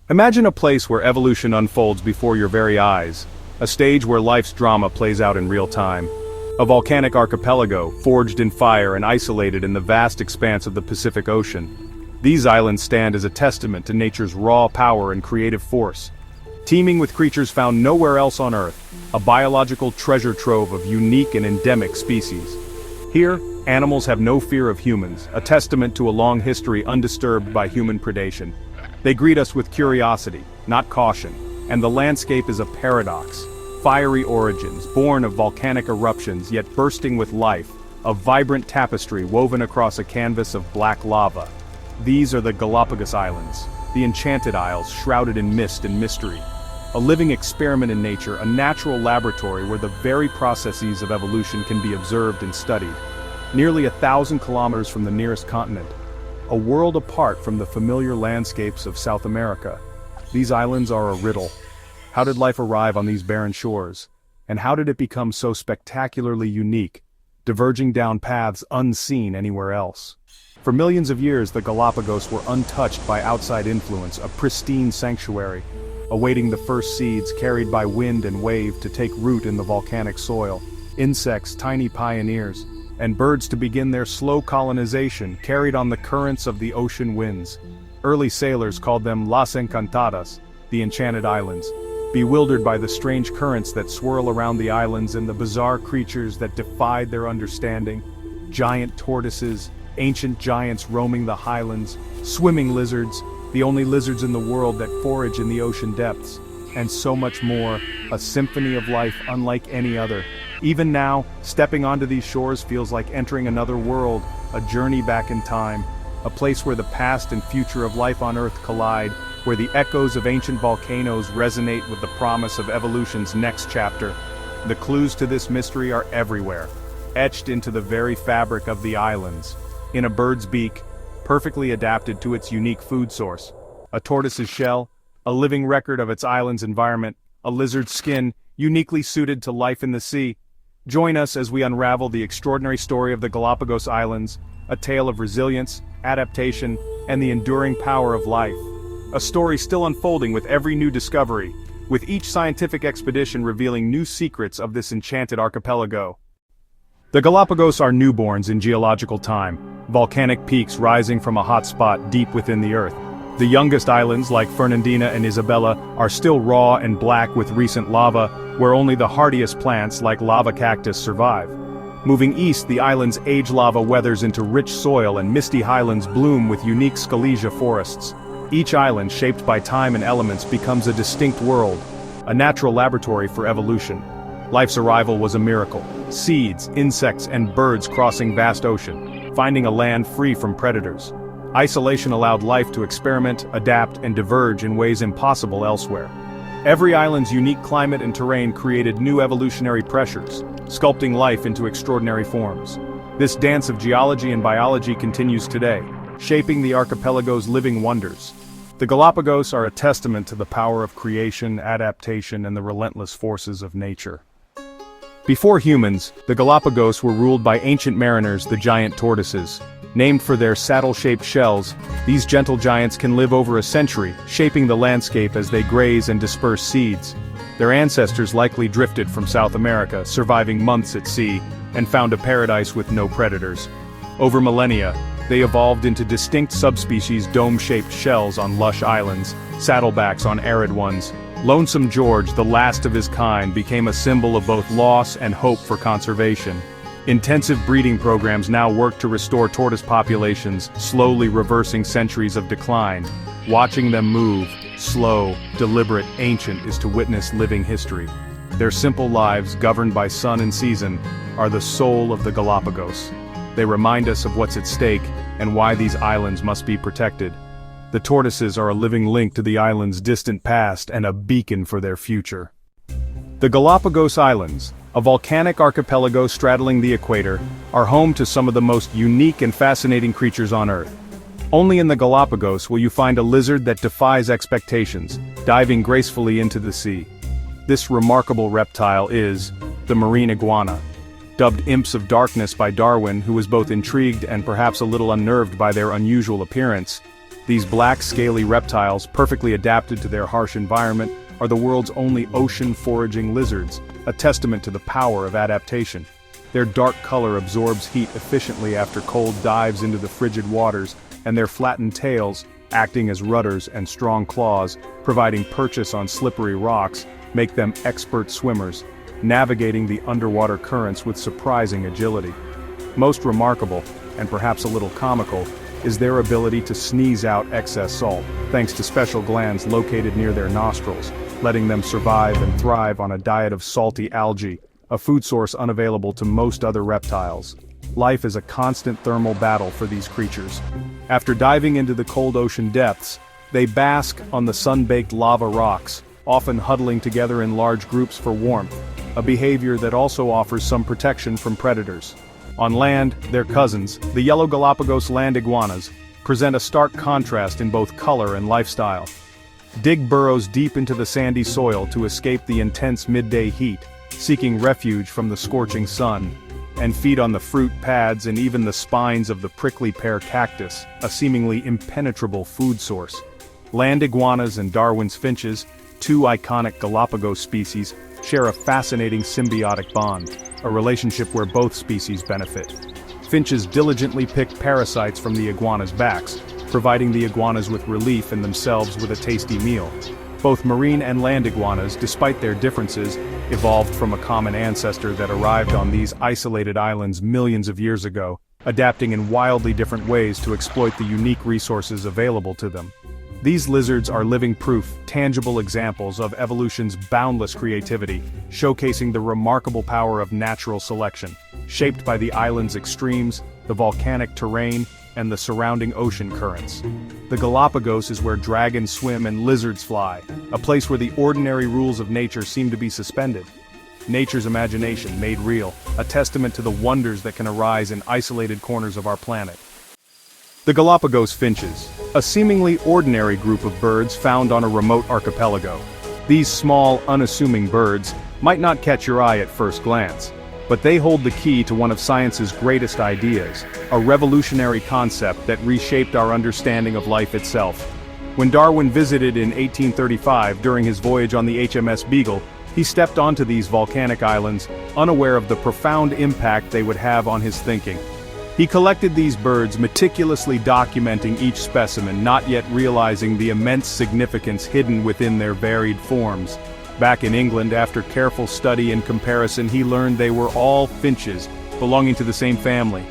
Imagine a place where evolution unfolds before your very eyes, a stage where life's drama plays out in real time. A volcanic archipelago, forged in fire and isolated in the vast expanse of the Pacific Ocean. These islands stand as a testament to nature's raw power and creative force. Teeming with creatures found nowhere else on Earth, a biological treasure trove of unique and endemic species. Here, animals have no fear of humans, a testament to a long history undisturbed by human predation. They greet us with curiosity, not caution, and the landscape is a paradox. Fiery origins, born of volcanic eruptions yet bursting with life, a vibrant tapestry woven across a canvas of black lava. These are the Galápagos Islands, the Enchanted Isles shrouded in mist and mystery. A living experiment in nature, a natural laboratory where the very processes of evolution can be observed and studied. Nearly 1,000 kilometers from the nearest continent, a world apart from the familiar landscapes of South America. These islands are a riddle. How did life arrive on these barren shores? And how did it become so spectacularly unique, diverging down paths unseen anywhere else? For millions of years, the Galápagos were untouched by outside influence, a pristine sanctuary, awaiting the first seeds carried by wind and wave to take root in the volcanic soil, insects, tiny pioneers, and birds to begin their slow colonization, carried on the currents of the ocean winds. Early sailors called them Las Encantadas, the Enchanted Islands, bewildered by the strange currents that swirl around the islands and the bizarre creatures that defied their understanding. Giant tortoises, ancient giants roaming the highlands, swimming lizards, the only lizards in the world that forage in the ocean depths, and so much more, a symphony of life unlike any other. Even now, stepping onto these shores feels like entering another world, a journey back in time, a place where the past and future of life on Earth collide, where the echoes of ancient volcanoes resonate with the promise of evolution's next chapter. The clues to this mystery are everywhere, etched into the very fabric of the islands. In a bird's beak, perfectly adapted to its unique food source. A tortoise's shell, a living record of its island's environment. A lizard's skin, uniquely suited to life in the sea. Join us as we unravel the extraordinary story of the Galápagos Islands, a tale of resilience, adaptation, and the enduring power of life. A story still unfolding with every new discovery, with each scientific expedition revealing new secrets of this enchanted archipelago. The Galápagos are newborns in geological time, volcanic peaks rising from a hot spot deep within the Earth. The youngest islands, like Fernandina and Isabella, are still raw and black with recent lava, where only the hardiest plants, like lava cactus, survive. Moving east, the island's age lava weathers into rich soil and misty highlands bloom with unique Scalesia forests. Each island, shaped by time and elements, becomes a distinct world, a natural laboratory for evolution. Life's arrival was a miracle. Seeds, insects, and birds crossing vast ocean, finding a land free from predators. Isolation allowed life to experiment, adapt, and diverge in ways impossible elsewhere. Every island's unique climate and terrain created new evolutionary pressures, sculpting life into extraordinary forms. This dance of geology and biology continues today, shaping the archipelago's living wonders. The Galápagos are a testament to the power of creation, adaptation, and the relentless forces of nature. Before humans, the Galápagos were ruled by ancient mariners, the giant tortoises. Named for their saddle-shaped shells, these gentle giants can live over a century, shaping the landscape as they graze and disperse seeds. Their ancestors likely drifted from South America, surviving months at sea, and found a paradise with no predators. Over millennia, they evolved into distinct subspecies, dome-shaped shells on lush islands, saddlebacks on arid ones. Lonesome George, the last of his kind, became a symbol of both loss and hope for conservation. Intensive breeding programs now work to restore tortoise populations, slowly reversing centuries of decline. Watching them move, slow, deliberate, ancient, is to witness living history. Their simple lives, governed by sun and season, are the soul of the Galápagos. They remind us of what's at stake and why these islands must be protected. The tortoises are a living link to the island's distant past and a beacon for their future. The Galápagos Islands, a volcanic archipelago straddling the equator, are home to some of the most unique and fascinating creatures on Earth. Only in the Galápagos will you find a lizard that defies expectations, diving gracefully into the sea. This remarkable reptile is the marine iguana. Dubbed imps of darkness by Darwin, who was both intrigued and perhaps a little unnerved by their unusual appearance, These black, scaly reptiles, perfectly adapted to their harsh environment, are the world's only ocean-foraging lizards, a testament to the power of adaptation. Their dark color absorbs heat efficiently after cold dives into the frigid waters, and their flattened tails, acting as rudders and strong claws, providing purchase on slippery rocks, make them expert swimmers, navigating the underwater currents with surprising agility. Most remarkable, and perhaps a little comical, is their ability to sneeze out excess salt, thanks to special glands located near their nostrils, letting them survive and thrive on a diet of salty algae, a food source unavailable to most other reptiles. Life is a constant thermal battle for these creatures. After diving into the cold ocean depths, they bask on the sun-baked lava rocks, often huddling together in large groups for warmth, a behavior that also offers some protection from predators. On land, their cousins, the yellow Galapagos land iguanas, present a stark contrast in both color and lifestyle. Dig burrows deep into the sandy soil to escape the intense midday heat, seeking refuge from the scorching sun, and feed on the fruit pads and even the spines of the prickly pear cactus, a seemingly impenetrable food source. Land iguanas and Darwin's finches, two iconic Galapagos species, share a fascinating symbiotic bond, a relationship where both species benefit. Finches diligently pick parasites from the iguanas' backs, providing the iguanas with relief and themselves with a tasty meal. Both marine and land iguanas, despite their differences, evolved from a common ancestor that arrived on these isolated islands millions of years ago, adapting in wildly different ways to exploit the unique resources available to them. These lizards are living proof, tangible examples of evolution's boundless creativity, showcasing the remarkable power of natural selection, shaped by the island's extremes, the volcanic terrain, and the surrounding ocean currents. The Galapagos is where dragons swim and lizards fly, a place where the ordinary rules of nature seem to be suspended. Nature's imagination made real, a testament to the wonders that can arise in isolated corners of our planet. The Galapagos finches, a seemingly ordinary group of birds found on a remote archipelago. These small, unassuming birds might not catch your eye at first glance, but they hold the key to one of science's greatest ideas, a revolutionary concept that reshaped our understanding of life itself. When Darwin visited in 1835 during his voyage on the HMS Beagle, he stepped onto these volcanic islands, unaware of the profound impact they would have on his thinking. He collected these birds, meticulously documenting each specimen, not yet realizing the immense significance hidden within their varied forms. Back in England, after careful study and comparison, he learned they were all finches, belonging to the same family.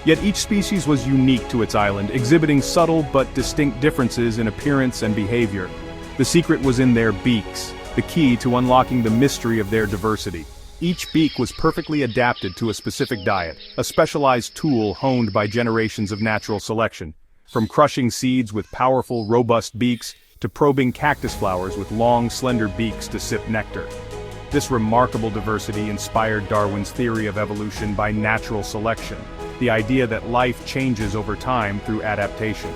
Yet each species was unique to its island, exhibiting subtle but distinct differences in appearance and behavior. The secret was in their beaks, the key to unlocking the mystery of their diversity. Each beak was perfectly adapted to a specific diet, a specialized tool honed by generations of natural selection. From crushing seeds with powerful, robust beaks, to probing cactus flowers with long, slender beaks to sip nectar. This remarkable diversity inspired Darwin's theory of evolution by natural selection, the idea that life changes over time through adaptation.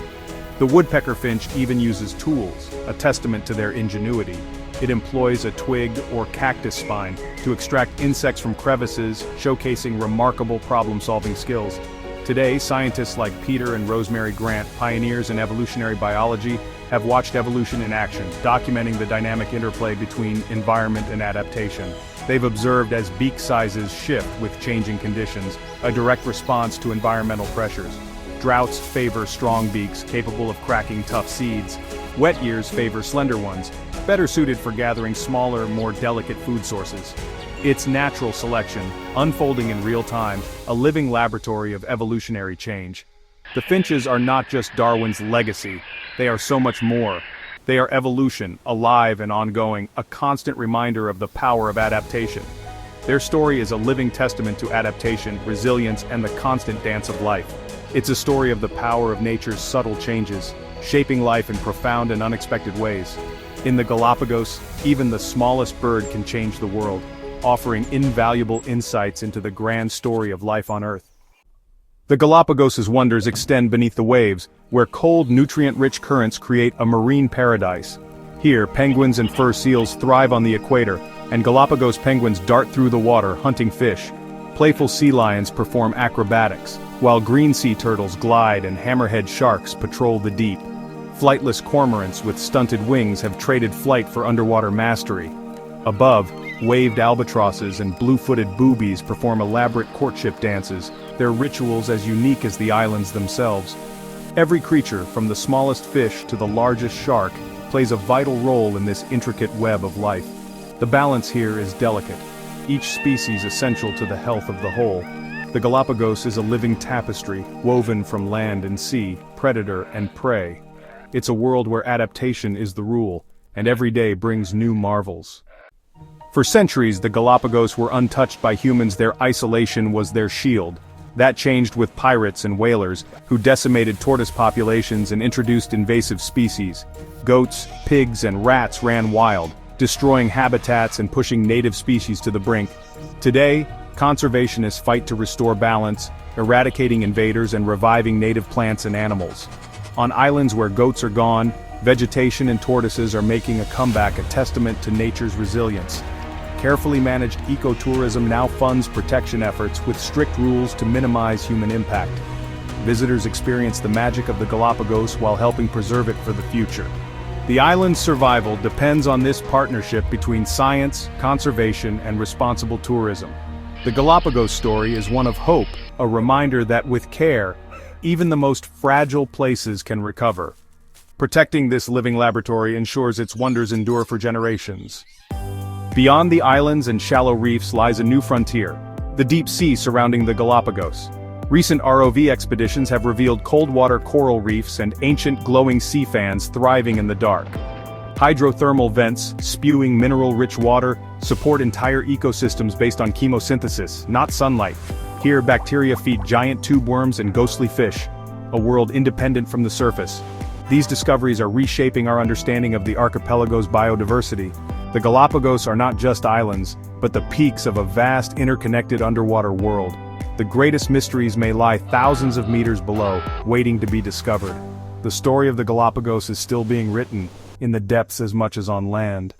The woodpecker finch even uses tools, a testament to their ingenuity. It employs a twig or cactus spine to extract insects from crevices, showcasing remarkable problem-solving skills. Today, scientists like Peter and Rosemary Grant, pioneers in evolutionary biology, have watched evolution in action, documenting the dynamic interplay between environment and adaptation. They've observed as beak sizes shift with changing conditions, a direct response to environmental pressures. Droughts favor strong beaks capable of cracking tough seeds. Wet years favor slender ones, better suited for gathering smaller, more delicate food sources. It's natural selection, unfolding in real time, a living laboratory of evolutionary change. The finches are not just Darwin's legacy, they are so much more. They are evolution, alive and ongoing, a constant reminder of the power of adaptation. Their story is a living testament to adaptation, resilience, and the constant dance of life. It's a story of the power of nature's subtle changes, shaping life in profound and unexpected ways. In the Galapagos, even the smallest bird can change the world, offering invaluable insights into the grand story of life on Earth. The Galapagos' wonders extend beneath the waves, where cold, nutrient-rich currents create a marine paradise. Here, penguins and fur seals thrive on the equator, and Galapagos penguins dart through the water hunting fish. Playful sea lions perform acrobatics, while green sea turtles glide and hammerhead sharks patrol the deep. Flightless cormorants with stunted wings have traded flight for underwater mastery. Above, waved albatrosses and blue-footed boobies perform elaborate courtship dances, their rituals as unique as the islands themselves. Every creature, from the smallest fish to the largest shark, plays a vital role in this intricate web of life. The balance here is delicate, each species essential to the health of the whole. The Galapagos is a living tapestry, woven from land and sea, predator and prey. It's a world where adaptation is the rule, and every day brings new marvels. For centuries, the Galapagos were untouched by humans. Their isolation was their shield. That changed with pirates and whalers, who decimated tortoise populations and introduced invasive species. Goats, pigs, and rats ran wild, destroying habitats and pushing native species to the brink. Today, conservationists fight to restore balance, eradicating invaders and reviving native plants and animals. On islands where goats are gone, vegetation and tortoises are making a comeback, a testament to nature's resilience. Carefully managed ecotourism now funds protection efforts with strict rules to minimize human impact. Visitors experience the magic of the Galapagos while helping preserve it for the future. The island's survival depends on this partnership between science, conservation, and responsible tourism. The Galapagos story is one of hope, a reminder that with care, even the most fragile places can recover. Protecting this living laboratory ensures its wonders endure for generations. Beyond the islands and shallow reefs lies a new frontier, the deep sea surrounding the Galapagos. Recent ROV expeditions have revealed cold-water coral reefs and ancient glowing sea fans thriving in the dark. Hydrothermal vents, spewing mineral-rich water, support entire ecosystems based on chemosynthesis, not sunlight. Here, bacteria feed giant tube worms and ghostly fish, a world independent from the surface. These discoveries are reshaping our understanding of the archipelago's biodiversity. The Galapagos are not just islands, but the peaks of a vast interconnected underwater world. The greatest mysteries may lie thousands of meters below, waiting to be discovered. The story of the Galapagos is still being written, in the depths as much as on land.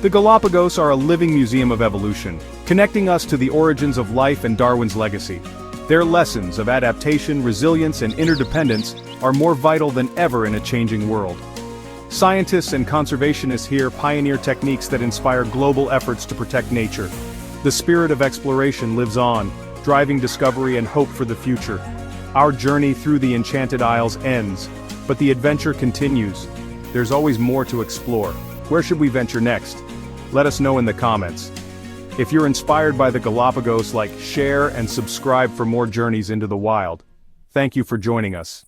The Galapagos are a living museum of evolution, connecting us to the origins of life and Darwin's legacy. Their lessons of adaptation, resilience, and interdependence are more vital than ever in a changing world. Scientists and conservationists here pioneer techniques that inspire global efforts to protect nature. The spirit of exploration lives on, driving discovery and hope for the future. Our journey through the Enchanted Isles ends, but the adventure continues. There's always more to explore. Where should we venture next? Let us know in the comments. If you're inspired by the Galapagos, share and subscribe for more journeys into the wild. Thank you for joining us.